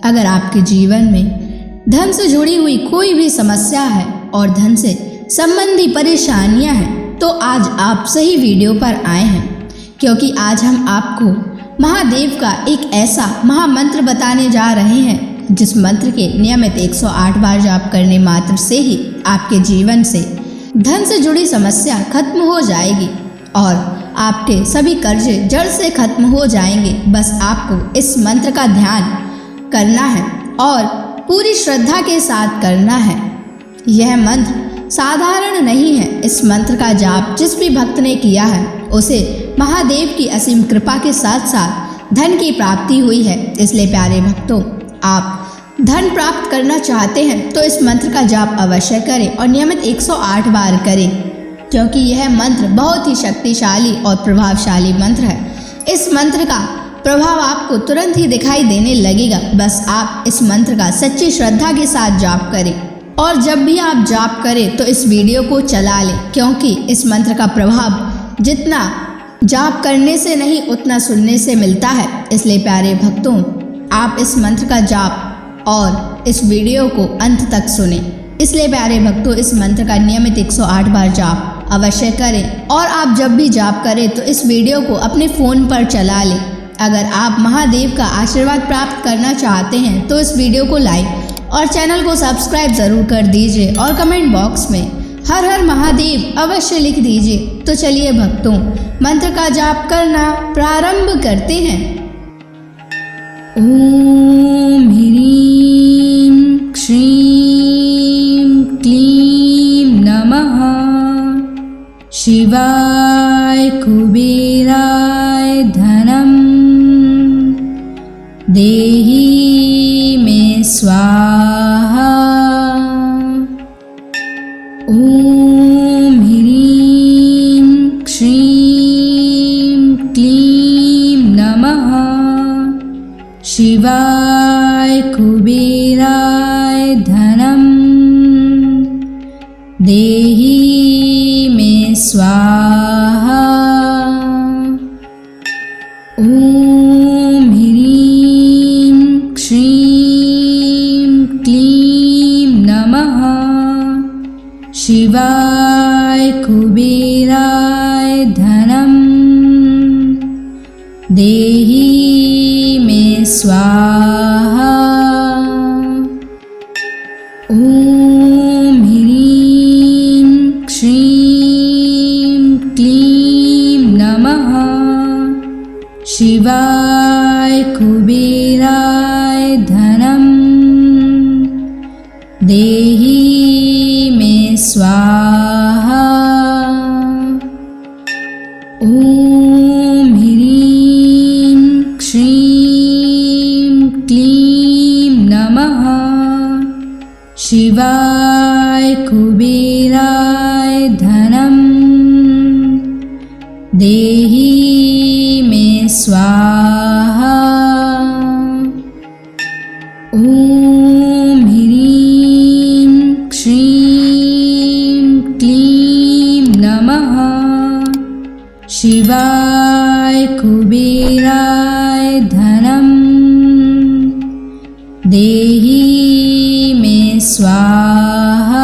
अगर आपके जीवन में धन से जुड़ी हुई कोई भी समस्या है और धन से संबंधी परेशानियां हैं तो आज आप सही वीडियो पर आए हैं, क्योंकि आज हम आपको महादेव का एक ऐसा महामंत्र बताने जा रहे हैं जिस मंत्र के नियमित 108 बार जाप करने मात्र से ही आपके जीवन से धन से जुड़ी समस्या खत्म हो जाएगी और आपके सभी कर्जे जड़ से खत्म हो जाएंगे। बस आपको इस मंत्र का ध्यान करना है और पूरी श्रद्धा के साथ करना है। यह मंत्र साधारण नहीं है। इस मंत्र का जाप जिस भी भक्त ने किया है उसे महादेव की असीम कृपा के साथ साथ धन की प्राप्ति हुई है। इसलिए प्यारे भक्तों, आप धन प्राप्त करना चाहते हैं तो इस मंत्र का जाप अवश्य करें और नियमित 108 बार करें, क्योंकि यह मंत्र बहुत ही शक्तिशाली और प्रभावशाली मंत्र है। इस मंत्र का प्रभाव आपको तुरंत ही दिखाई देने लगेगा। बस आप इस मंत्र का सच्ची श्रद्धा के साथ जाप करें और जब भी आप जाप करें तो इस वीडियो को चला लें, क्योंकि इस मंत्र का प्रभाव जितना जाप करने से नहीं उतना सुनने से मिलता है। इसलिए प्यारे भक्तों, आप इस मंत्र का जाप और इस वीडियो को अंत तक सुने। इसलिए प्यारे भक्तों, इस मंत्र का नियमित 108 बार जाप अवश्य करें और आप जब भी जाप करें तो इस वीडियो को अपने फ़ोन पर चला लें। अगर आप महादेव का आशीर्वाद प्राप्त करना चाहते हैं तो इस वीडियो को लाइक और चैनल को सब्सक्राइब ज़रूर कर दीजिए और कमेंट बॉक्स में हर हर महादेव अवश्य लिख दीजिए। तो चलिए भक्तों, मंत्र का जाप करना प्रारंभ करते हैं। ओम ह्रीं श्रीं क्लीं नमः शिवाय कुबेराय धनम देहि मे स्वाहा। ओम ह्रीं श्रीं क्लीं नमः शिवाय कुबेराय धनम देहि मे स्वाहा। ओम ह्रीं श्रीं क्लीं नमः शिवाय कुबेराय धनम देहि मे स्वाहा। ओम ह्रीं श्रीं क्लीं नमः शिवाय कुबेराय धनम देहि मे स्वाहा। ओम ह्रीं श्रीं क्लीं नमः शिवाय कुबेराय धनम देहि मे स्वाहा। ओम ह्रीं श्रीं क्लीं नमः शिवाय कुबेराय धनम देहि मे स्वाहा।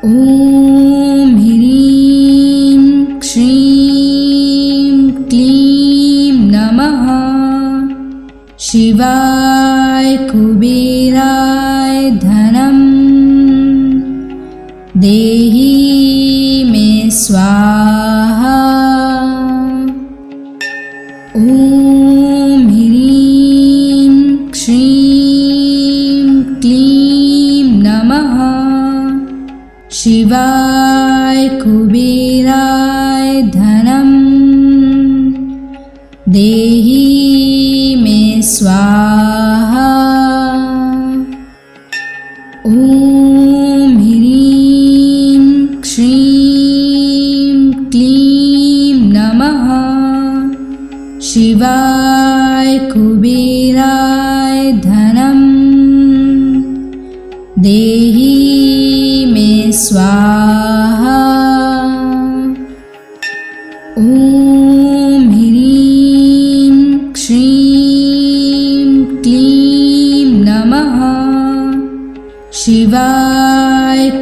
ओम ह्रीं श्रीं क्लीं नमः शिवाय कुबेराय धनम देहि मे स्वाहा। ओम ह्रीं श्रीं क्लीं नमः शिवाय कुबेराय धनम देहि मे स्वाहा। ओम ह्रीं श्रीं क्लीं नमः शिवाय कुबेराय धनम देहि मे स्वाहा। ओम ह्रीं श्रीं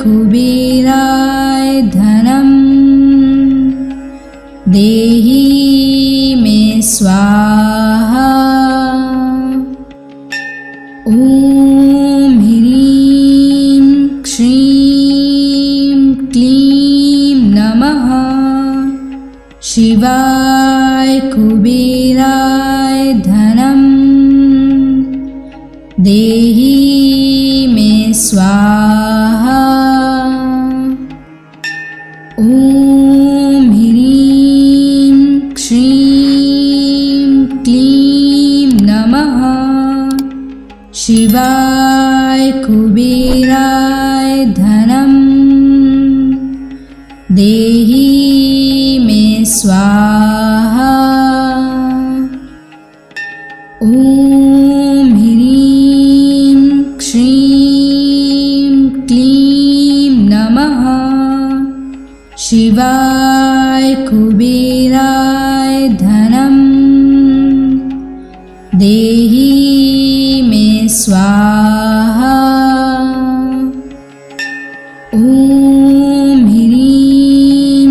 कुबेराय धनं देहि मे स्वाहा। ॐ ह्रीं श्रीं क्लीं नमः शिवाय कुबेराय धनं देहि मे स्वाहा। ॐ ह्रीं श्रीं क्लीं नमः शिवाय कुबेराय धनं देहि मे स्वाहा। ॐ ह्रीं श्रीं क्लीं नमः शिवाय कुबेराय धनं देहि मे स्वाहा। ॐ ह्रीं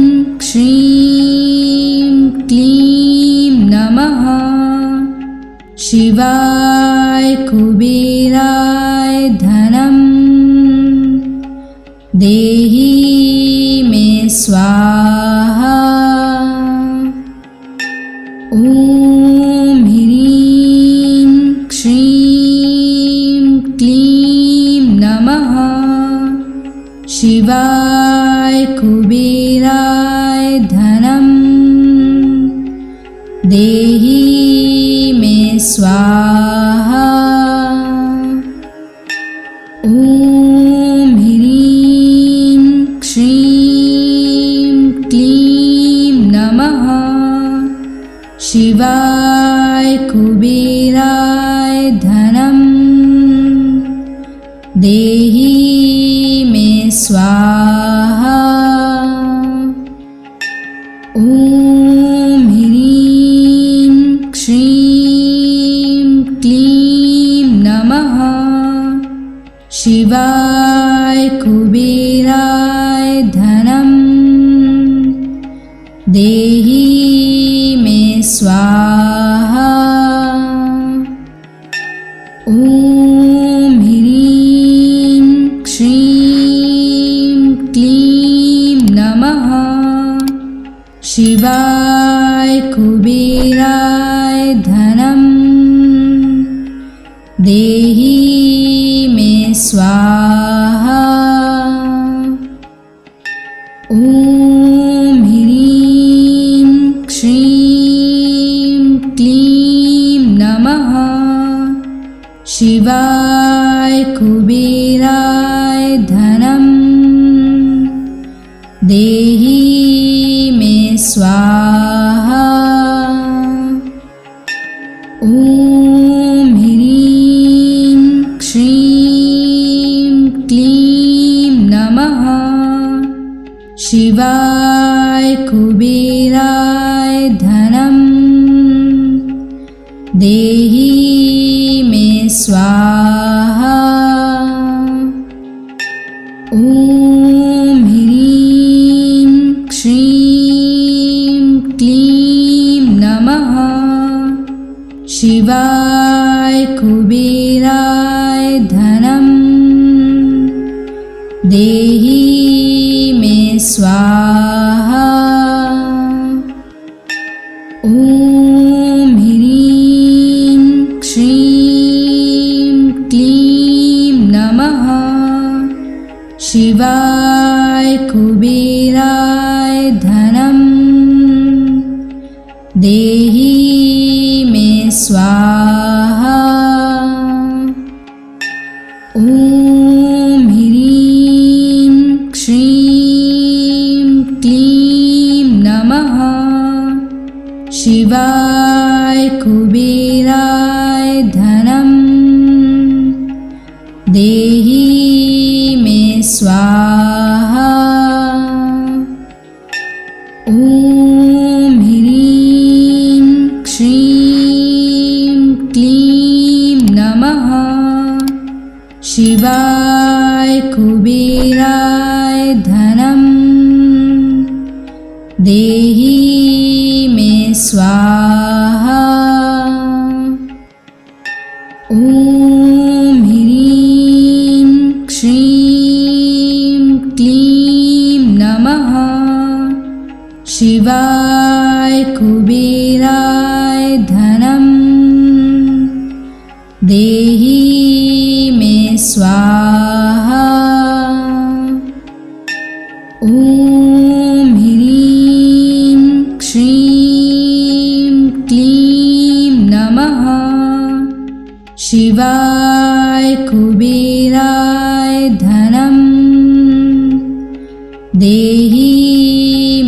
श्रीं क्लीं नमः शिवाय कुबेराय धनं देहि मे स्वाहा। ॐ ह्रीं श्रीं क्लीं नमः शिवाय कुबेराय धनं देहि मे स्वाहा। ॐ ह्रीं श्रीं क्लीं नमः शिवाय कुबेराय धनं देहि मे स्वाहा। ॐ ह्रीं श्रीं क्लीं नमः शिवाय कुबेराय धनं देहि मे स्वाहा। ॐ ह्रीं श्रीं क्लीं नमः शिवाय कुबेराय धनं देहि मे स्वाहा। ॐ ह्रीं श्रीं क्लीं नमः शिवाय कुबेराय धनं देहि मे स्वाहा। ॐ ह्रीं श्रीं क्लीं नमः शिवाय कुबेराय धनं देहि मे स्वाहा। ॐ ह्रीं श्रीं क्लीं नमः शिवाय कुबेराय धनं देहि मे स्वाहा। ॐ ह्रीं श्रीं क्लीं नमः शिवाय कुबेराय धनं देहि मे स्वाहा। ॐ ह्रीं श्रीं क्लीं नमः शिवाय कुबेराय धनं देहि मे स्वाहा। ॐ ह्रीं श्रीं क्लीं नमः शिवाय कुबेराय धनं देहि मे स्वाहा। ॐ ह्रीं श्रीं क्लीं नमः शिवाय कुबेराय धनं देहि मे स्वाहा। ॐ ह्रीं श्रीं क्लीं नमः शिवाय कुबेराय धनं देहि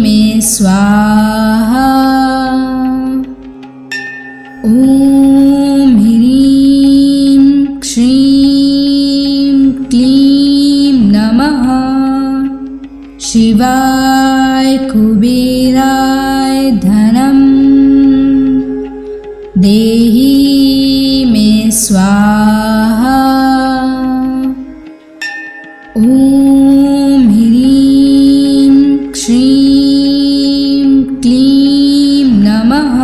मे स्वाहा। ॐ ह्रीं श्रीं क्लीं नमः शिवाय कुबेराय धनं देहि मे स्वाहा। ॐ ह्रीं श्रीं क्लीं नमः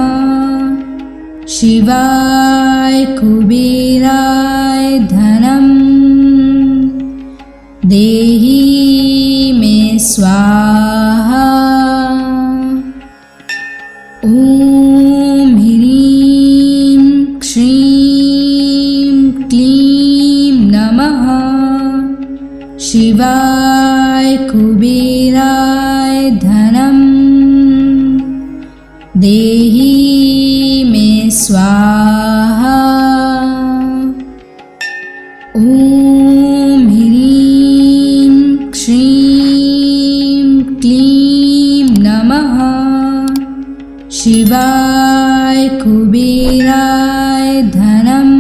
शिवाय कुबेराय धनं देहि मे स्वाहा। ॐ ह्रीं श्रीं क्लीं नमः शिवाय कुबेराय धनं देहि मे स्वाहा। ॐ ह्रीं श्रीं क्लीं नमः शिवाय कुबेराय धनं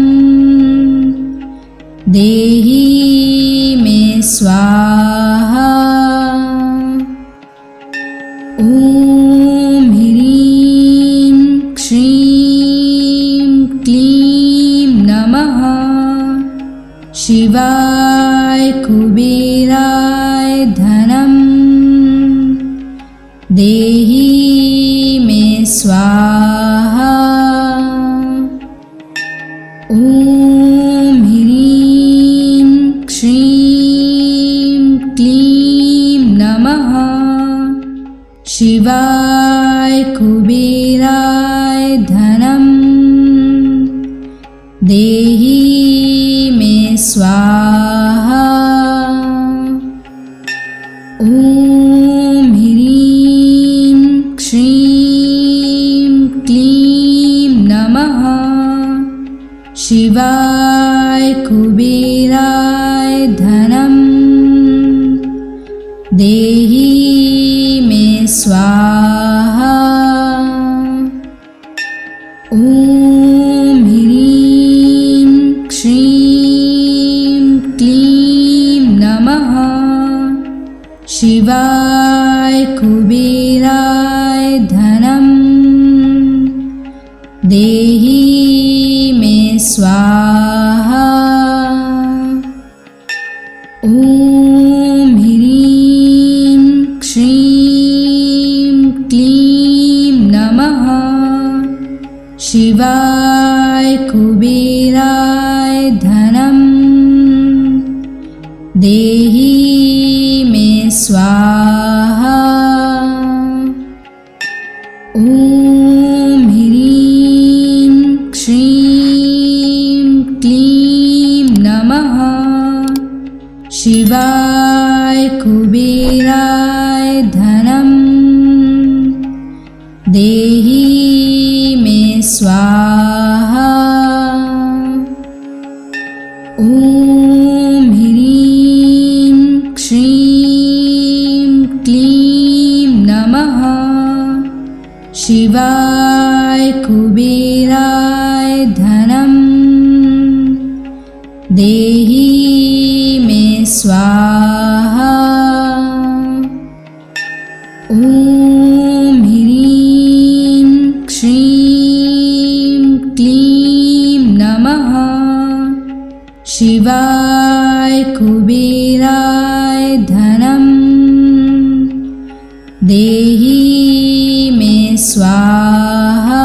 देहि मे स्वाहा। ॐ ह्रीं श्रीं क्लीं नमः शिवाय कुबेराय धनं देहि मे स्वाहा। ॐ ह्रीं श्रीं क्लीं नमः शिवाय कुबेराय धनं देहि मे स्वाहा। ॐ ह्रीं श्रीं क्लीं नमः शिवाय कुबेराय धनं देहि मे स्वाहा। ॐ ह्रीं श्रीं क्लीं नमः शिवाय कुबेराय धनं देहि मे स्वाहा। ॐ ह्रीं श्रीं क्लीं नमः शिवाय कुबेराय धनं देहि मे स्वाहा। ॐ ह्रीं श्रीं क्लीं नमः शिवाय कुबेराय धनं देहि मे स्वाहा। ॐ ह्रीं श्रीं क्लीं नमः शिवाय कुबेराय धनं देहि मे स्वाहा। ॐ ह्रीं श्रीं क्लीं नमः शिवाय कुबेराय धनं देहि मे स्वाहा।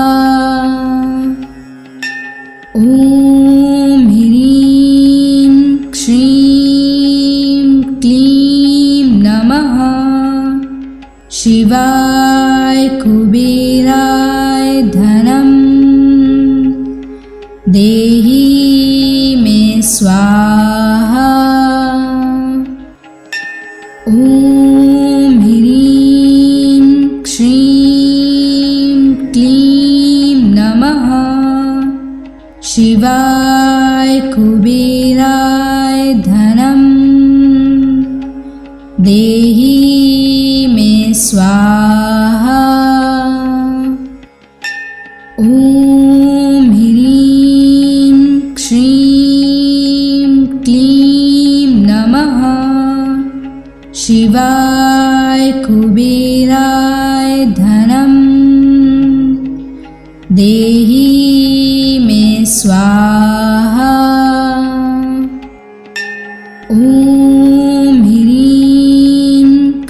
ॐ ह्रीं श्रीं क्लीं नमः शिवाय कुबेराय धनं देहि मे स्वाहा। ॐ ह्रीं श्रीं क्लीं नमः शिवाय कुबेराय धनं देहि मे स्वाहा। ॐ ह्रीं श्रीं क्लीं नमः शिवाय कुबेराय धनं देहि मे स्वाहा। ॐ ह्रीं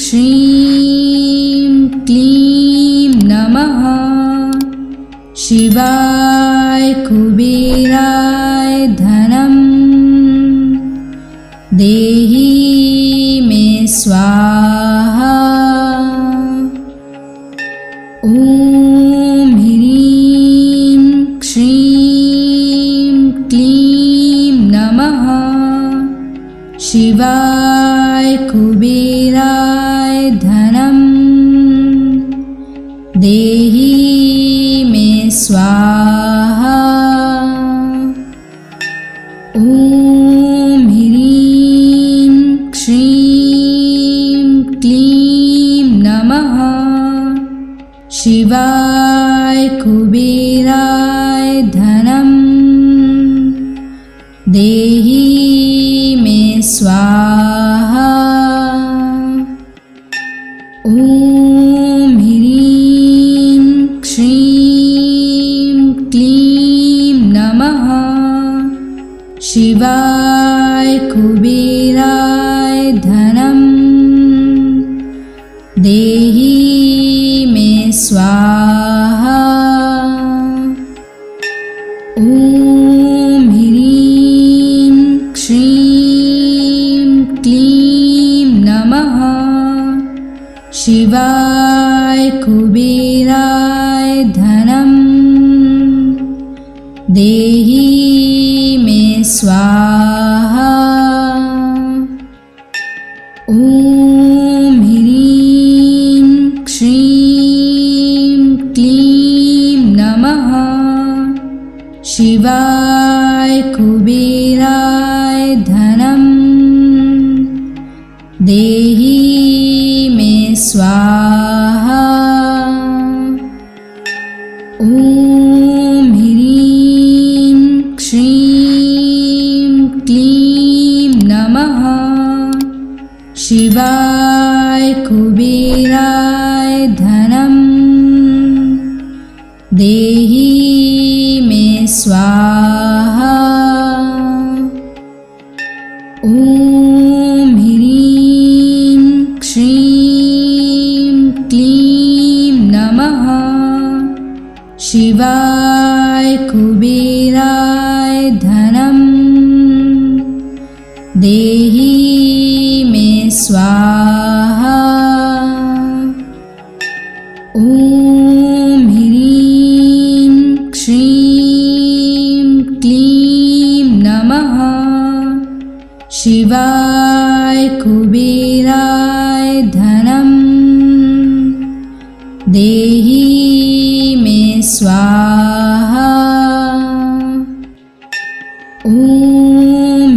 श्रीं क्लीं नमः शिवाय कुबेराय धनं देहि मे स्वाहा। ॐ ह्रीं श्रीं क्लीं नमः शिवाय कुबेराय धनं देहि मे स्वाहा। ॐ ह्रीं श्रीं क्लीं नमः शिवाय कुबेराय धनं देहि मे स्वाहा। ॐ ह्रीं श्रीं क्लीं नमः शिवाय कुबेराय धनं देहि मे स्वाहा। ॐ ह्रीं श्रीं क्लीं नमः शिवाय कुबेराय धनं देहि मे स्वाहा। ॐ ह्रीं श्रीं क्लीं नमः शिवाय कुबेराय धनं देहि मे स्वाहा। ॐ ह्रीं श्रीं क्लीं नमः शिवाय कुबेराय धनं देहि मे स्वाहा। ॐ ह्रीं श्रीं क्लीं नमः शिवाय कुबेराय धनं देहि मे स्वाहा। ॐ ह्रीं श्रीं क्लीं नमः शिवाय कुबेराय धनं देहि मे स्वाहा। ॐ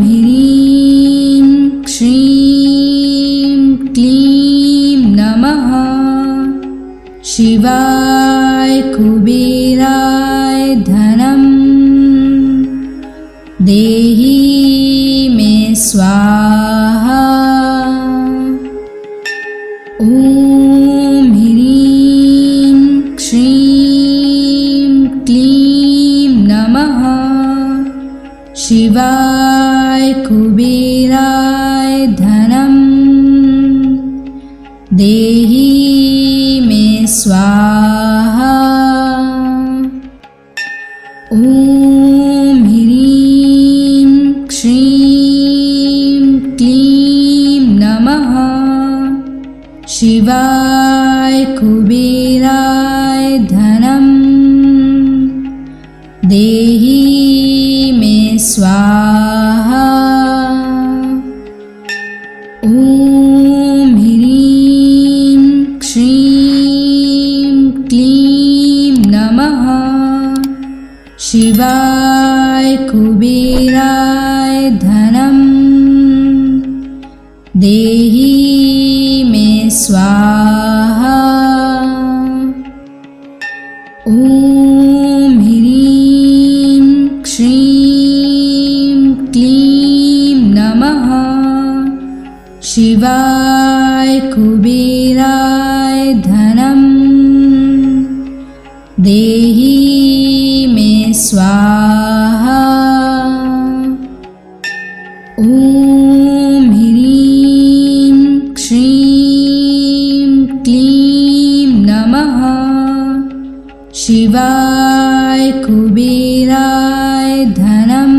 ह्रीं श्रीं क्लीं नमः शिवाय कुबेराय धनं देहि मे स्वाहा। ॐ ह्रीं श्रीं क्लीं नमः शिवाय कुबेराय धनं देहि मे स्वाहा। ॐ ह्रीं श्रीं क्लीं नमः शिवाय कुबेराय धनं देहि मे स्वाहा। ॐ ह्रीं श्रीं क्लीं नमः शिवाय कुबेराय धनं देहि मे स्वाहा। ॐ ह्रीं श्रीं क्लीं नमः शिवाय कुबेराय धनं देहि मे स्वाहा। ॐ ह्रीं श्रीं क्लीं नमः शिवाय कुबेराय धनं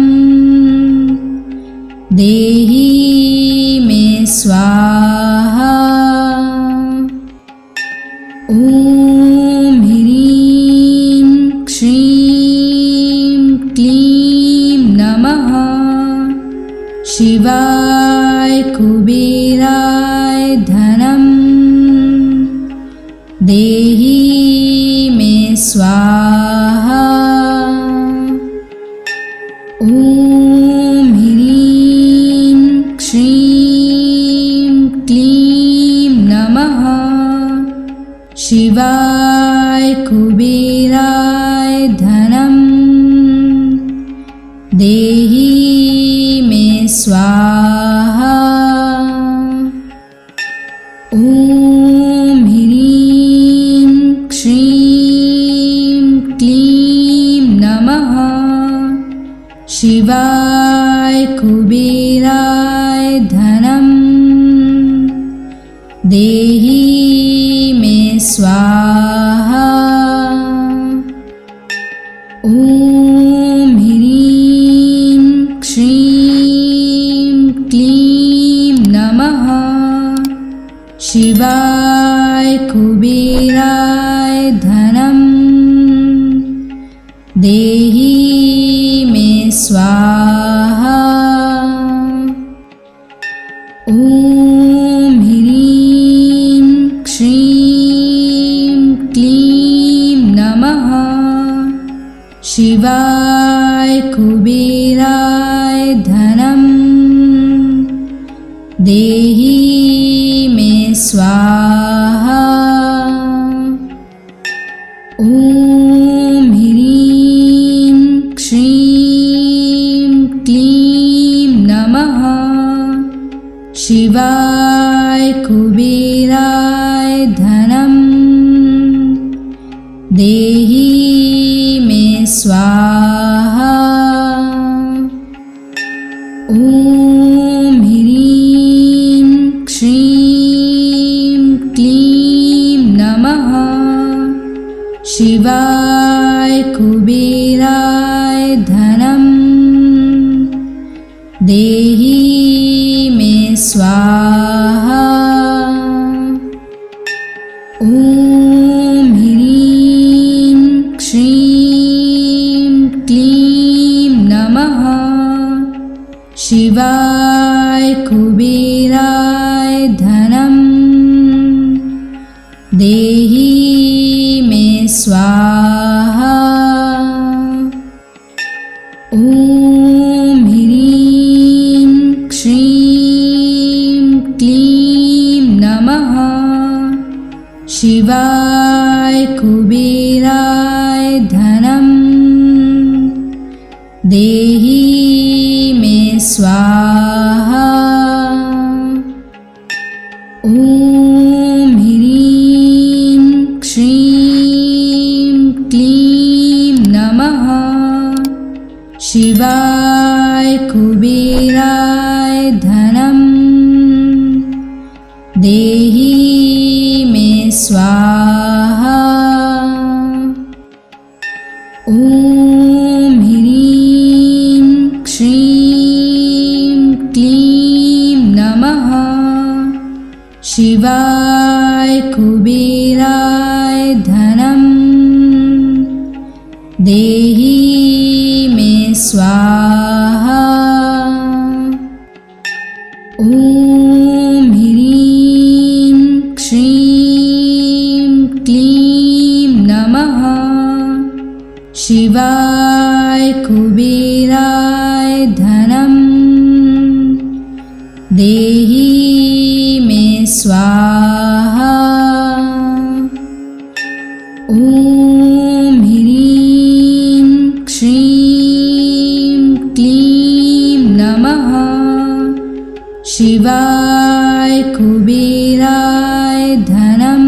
देहि मे स्वाहा। ॐ ह्रीं श्रीं क्लीं नमः शिवाय कुबेराय धनं देहि मे स्वाहा। ॐ ह्रीं श्रीं क्लीं नमः शिवाय कुबेराय धनं देहि मे स्वाहा। ॐ ह्रीं श्रीं क्लीं नमः शिवाय कुबेराय धनं देहि मे स्वाहा। ॐ ह्रीं श्रीं क्लीं नमः शिवाय कुबेराय धनं देहि मे स्वाहा। ॐ ह्रीं श्रीं क्लीं नमः शिवाय कुबेराय धनं देहि मे स्वाहा। ॐ ह्रीं श्रीं क्लीं नमः शिवाय कुबेराय धनं देहि मे स्वाहा। ॐ ह्रीं श्रीं क्लीं नमः शिवाय कुबेराय धनं देहि मे स्वाहा। ॐ ह्रीं श्रीं क्लीं नमः शिवाय कुबेराय धनं देहि मे स्वाहा। ॐ ह्रीं श्रीं क्लीं नमः शिवाय कुबेराय धनं देहि मे स्वाहा। ॐ ह्रीं श्रीं क्लीं नमः शिवाय कुबेराय धनं देहि देहि मे स्वाहा। ॐ ह्रीं श्रीं क्लीं नमः शिवाय कुबेराय धनं देहि मे स्वाहा। ॐ ह्रीं श्रीं क्लीं नमः शिवाय कुबेराय धनं देहि मे स्वाहा। ॐ ह्रीं श्रीं क्लीं नमः शिवाय कुबेराय धनं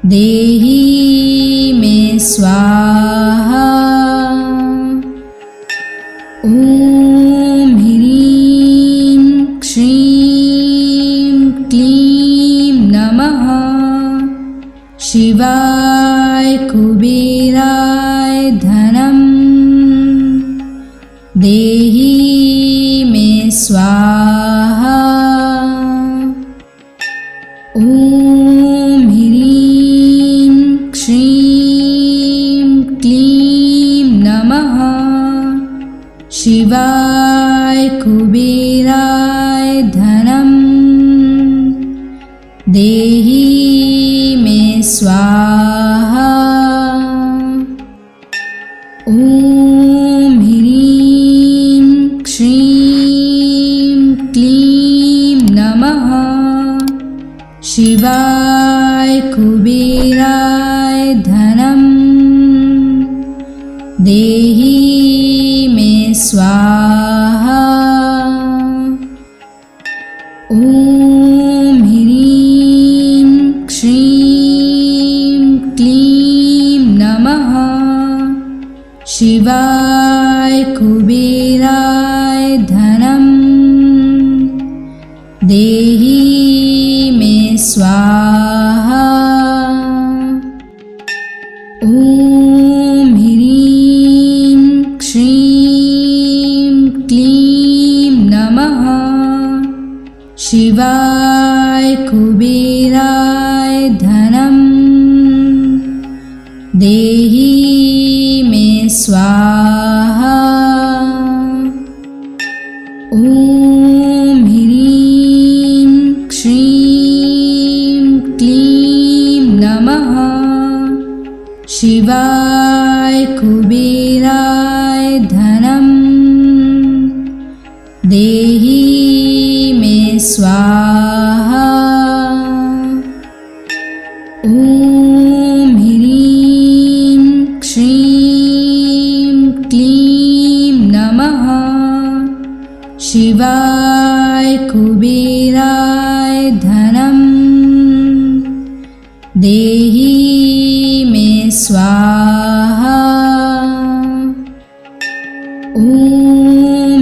देहि मे स्वाहा। ॐ ह्रीं श्रीं क्लीं नमः शिवाय कुबेराय धनं देहि मे स्वाहा। ॐ ह्रीं श्रीं क्लीं नमः शिवाय कुबेराय धनं देहि मे स्वाहा। ॐ ह्रीं श्रीं क्लीं नमः शिवाय कुबेराय धनं देहि मे स्वाहा। ॐ ह्रीं श्रीं क्लीं नमः शिवाय कुबेराय धनं देहि मे स्वाहा। ॐ ह्रीं श्रीं क्लीं नमः शिवाय कुबेराय धनं देहि मे स्वाहा। ॐ ह्रीं श्रीं क्लीं नमः शिवाय कुबेराय धनं देहि मे स्वाहा। ॐ ह्रीं श्रीं क्लीं नमः शिवाय कुबेराय धनं देहि मे स्वाहा। ॐ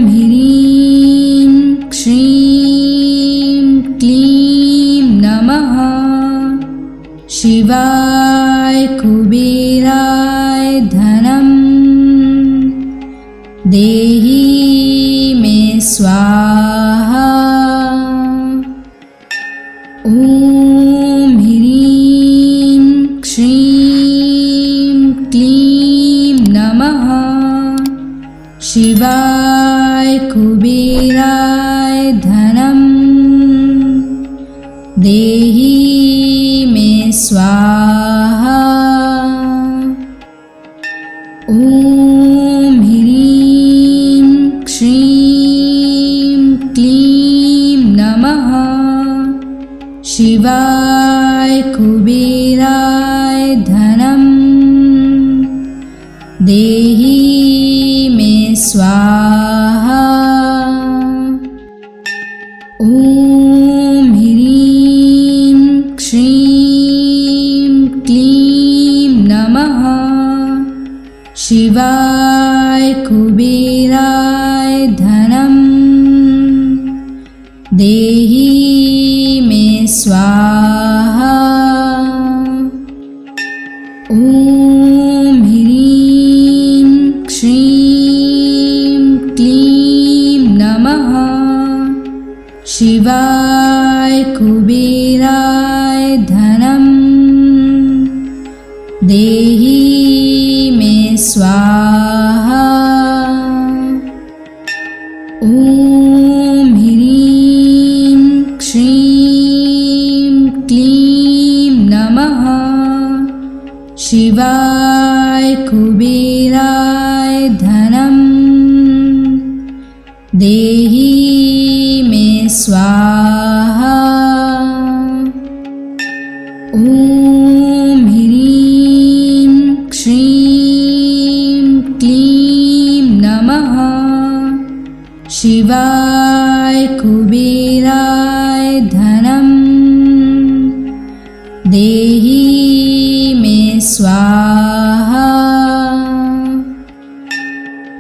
ह्रीं श्रीं क्लीं नमः शिवाय कुबेराय धनं देहि मे स्वाहा। ॐ ह्रीं श्रीं क्लीं नमः शिवाय कुबेराय धनं देहि मे स्वाहा। ॐ ह्रीं श्रीं क्लीं नमः शिवाय कुबेराय धनं देहि मे स्वाहा। ॐ ह्रीं श्रीं क्लीं नमः शिवाय कुबेराय धनं देहि मे स्वाहा। ॐ ह्रीं श्रीं क्लीं नमः शिवाय कुबेराय धनं देहि मे स्वाहा। ॐ ह्रीं श्रीं क्लीं नमः शिवाय कुबेराय धनं देहि मे स्वाहा। ॐ ह्रीं श्रीं क्लीं नमः शिवाय कुबेराय धनं देहि मे स्वाहा।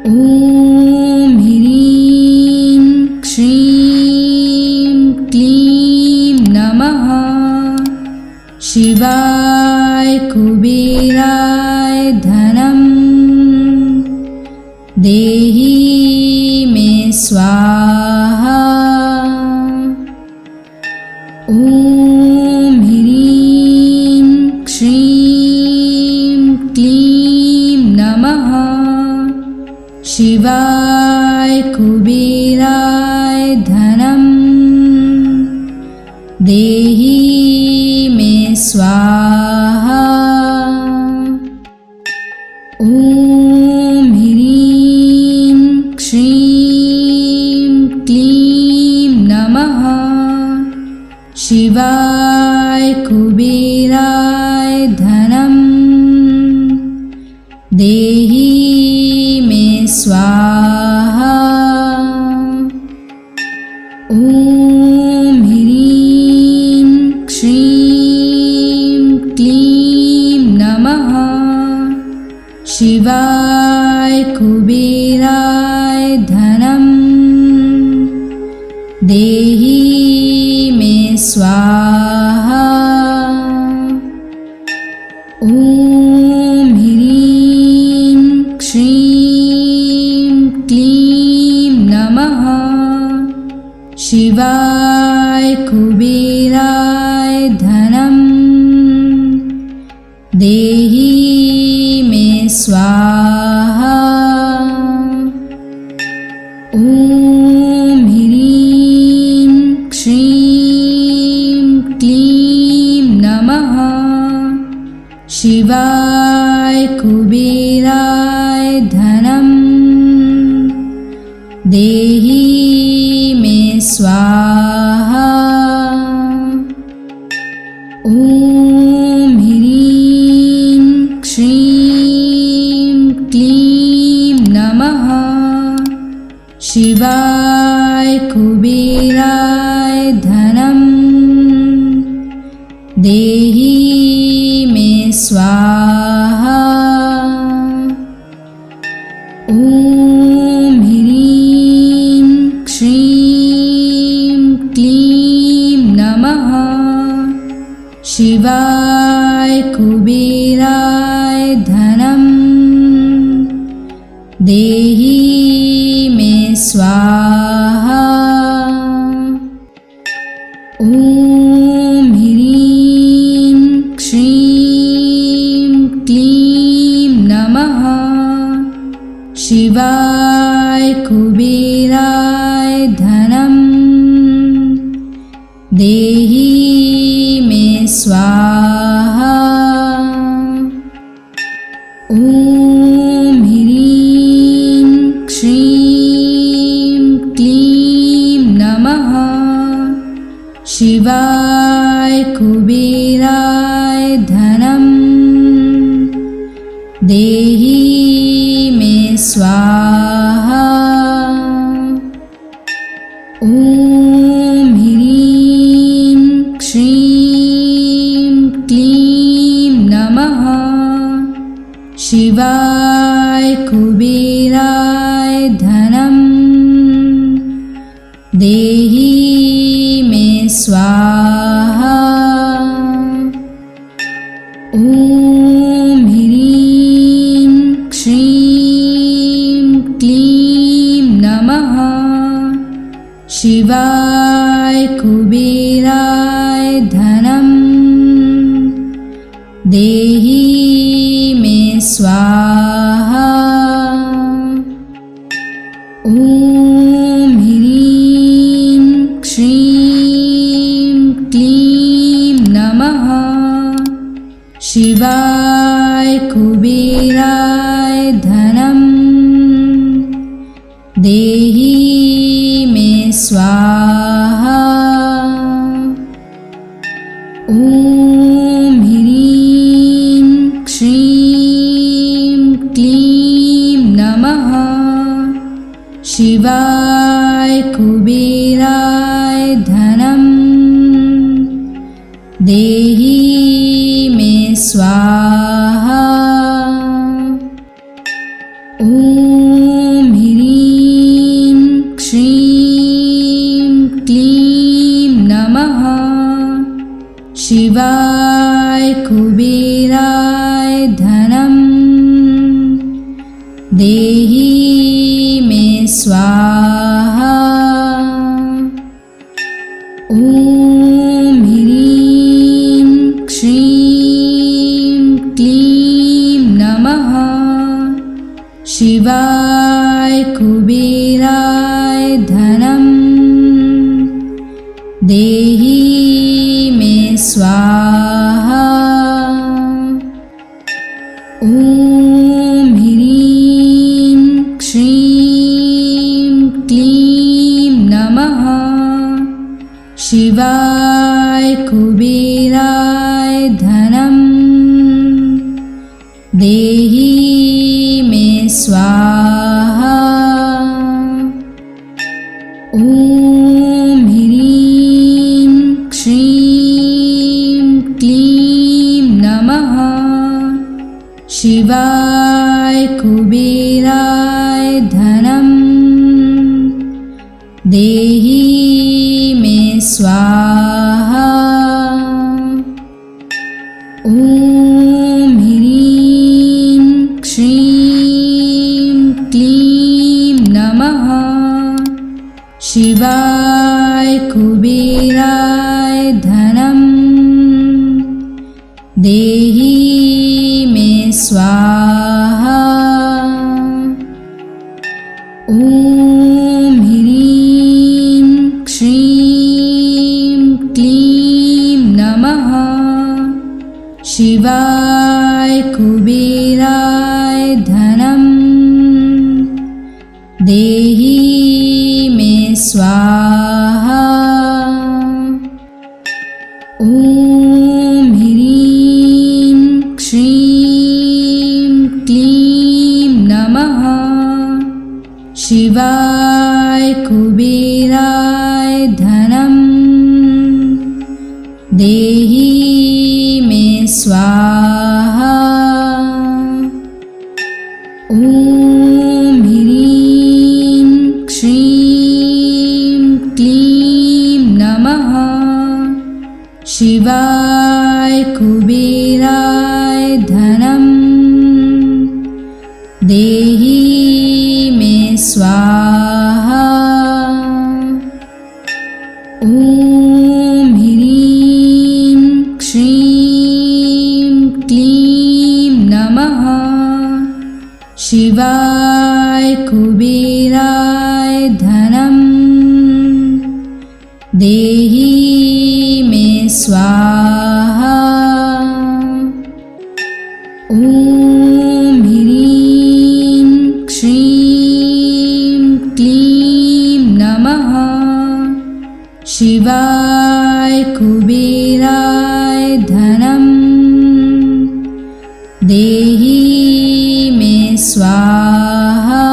ॐ ह्रीं श्रीं क्लीं नमः शिवाय कुबेराय धनं देहि मे स्वाहा। ॐ ह्रीं श्रीं क्लीं नमः शिवाय कुबेराय धनं देहि मे स्वाहा। ॐ ह्रीं श्रीं क्लीं नमः शिवाय कुबेराय धनं देहि मे स्वाहा। ॐ ह्रीं श्रीं क्लीं नमः शिवाय कुबेराय धनं देहि मे स्वाहा। ॐ ह्रीं श्रीं क्लीं नमः शिवाय कुबेराय धनं देहि मे स्वाहा। ॐ ह्रीं श्रीं क्लीं नमः शिवाय कुबेराय धनं देहि मे स्वाहा। ॐ ह्रीं श्रीं क्लीं नमः शिवाय कुबेराय धनं देहि मे स्वाहा। ॐ ह्रीं श्रीं क्लीं नमः शिवाय कुबेराय धनं देहि मे स्वाहा। ॐ ह्रीं श्रीं क्लीं नमः शिवाय कुबेराय धनं देहि मे स्वाहा। ॐ ह्रीं श्रीं क्लीं नमः शिवाय कुबेराय धनं देहि मे स्वाहा। ॐ ह्रीं श्रीं क्लीं नमः शिवाय कुबेराय धनं देहि मे स्वाहा। देहि मे स्वाहा। ॐ ह्रीं श्रीं क्लीं नमः शिवाय कुबेराय धनं देहि मे स्वाहा। ॐ ह्रीं श्रीं क्लीं नमः शिवाय कुबेराय धनं देहि मे स्वाहा। ॐ ह्रीं श्रीं क्लीं नमः शिवाय कुबेराय धनं देहि मे स्वाहा। ॐ ह्रीं श्रीं क्लीं नमः शिवाय कुबेराय धनं देहि मे स्वाहा। ॐ ह्रीं श्रीं क्लीं नमः शिवाय कुबेराय धनं देहि मे स्वाहा। ॐ ह्रीं श्रीं क्लीं नमः शिवाय कुबेराय धनं देहि मे स्वाहा। ॐ ह्रीं श्रीं क्लीं नमः शिवाय कुबेराय धनं देहि मे स्वाहा। ॐ ह्रीं श्रीं क्लीं नमः शिवाय कुबेराय धनं देहि मे स्वाहा। ॐ ह्रीं श्रीं क्लीं नमः शिवाय कुबेराय धनं देहि मे स्वाहा। ॐ ह्रीं श्रीं क्लीं नमः शिवाय कुबेराय धनं देहि मे स्वाहा। ॐ ह्रीं श्रीं क्लीं नमः शिवाय कुबेराय धनं देहि मे स्वाहा। ॐ ह्रीं श्रीं क्लीं नमः शिवाय कुबेराय धनं देहि मे स्वाहा। ॐ ह्रीं श्रीं क्लीं नमः शिवाय कुबेराय धनं देहि मे स्वाहा। ॐ ह्रीं श्रीं क्लीं नमः शिवाय कुबेराय धनं देहि मे स्वाहा। ॐ ह्रीं श्रीं क्लीं नमः शिवाय कुबेराय धनं देहि मे स्वाहा। ॐ ह्रीं श्रीं क्लीं नमः शिवाय कुबेराय धनं देहि मे स्वाहा।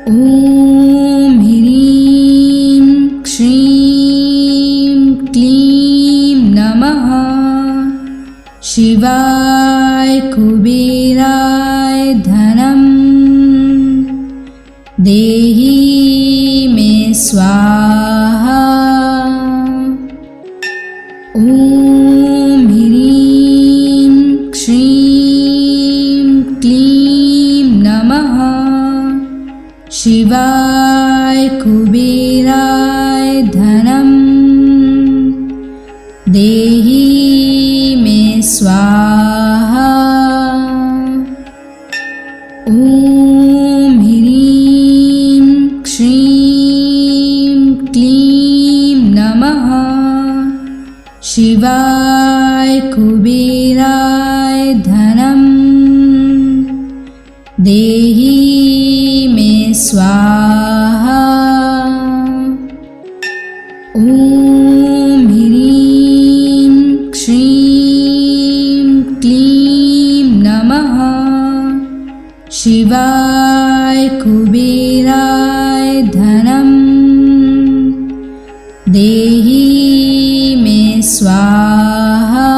ॐ ह्रीं श्रीं क्लीं नमः शिवाय कुबेराय धनं देहि मे स्वाहा। ॐ ह्रीं श्रीं क्लीं नमः शिवाय कुबेराय धनं देहि स्वाहा। ॐ ह्रीं श्रीं क्लीं नमः शिवाय कुबेराय धनं देहि मे स्वाहा। ॐ ह्रीं श्रीं क्लीं नमः शिवाय कुबेराय धनं देहि मे स्वाहा।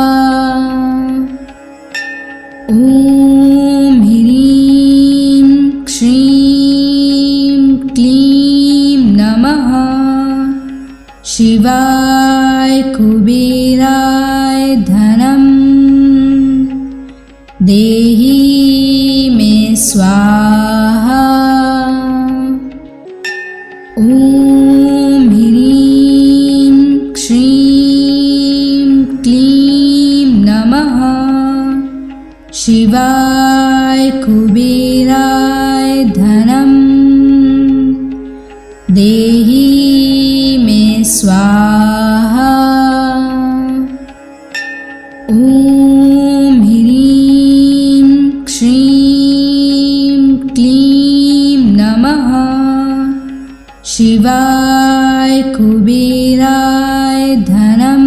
ॐ ह्रीं श्रीं क्लीं नमः शिवाय कुबेराय धनं देहि मे स्वाहा। ॐ ह्रीं श्रीं क्लीं नमः शिवाय कुबेराय धनं देहि मे स्वाहा। ॐ ह्रीं श्रीं क्लीं नमः शिवाय कुबेराय धनं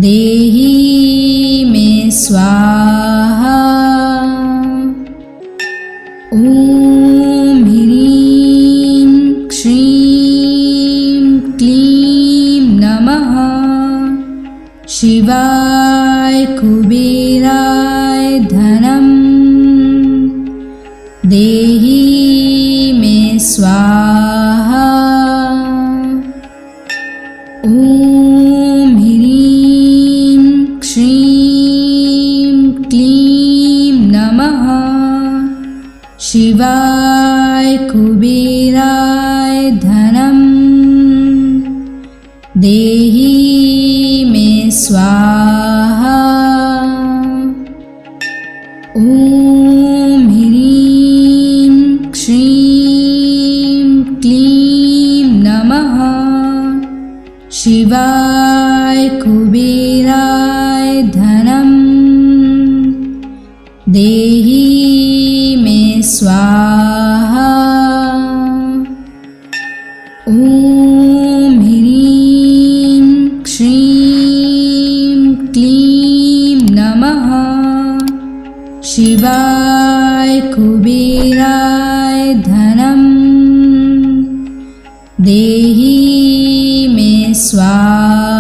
देहि मे स्वाहा। ॐ ह्रीं श्रीं क्लीं नमः शिवाय कुबेराय धनं देहि मे स्वाहा। ॐ ह्रीं श्रीं क्लीं नमः शिवाय कुबेराय धनं देहि मे स्वाहा। ॐ ह्रीं श्रीं क्लीं नमः शिवाय कुबेराय धनं देहि मे स्वाहा। ॐ ह्रीं श्रीं क्लीं नमः शिवाय कुबेराय धनं देहि मे स्वाहा।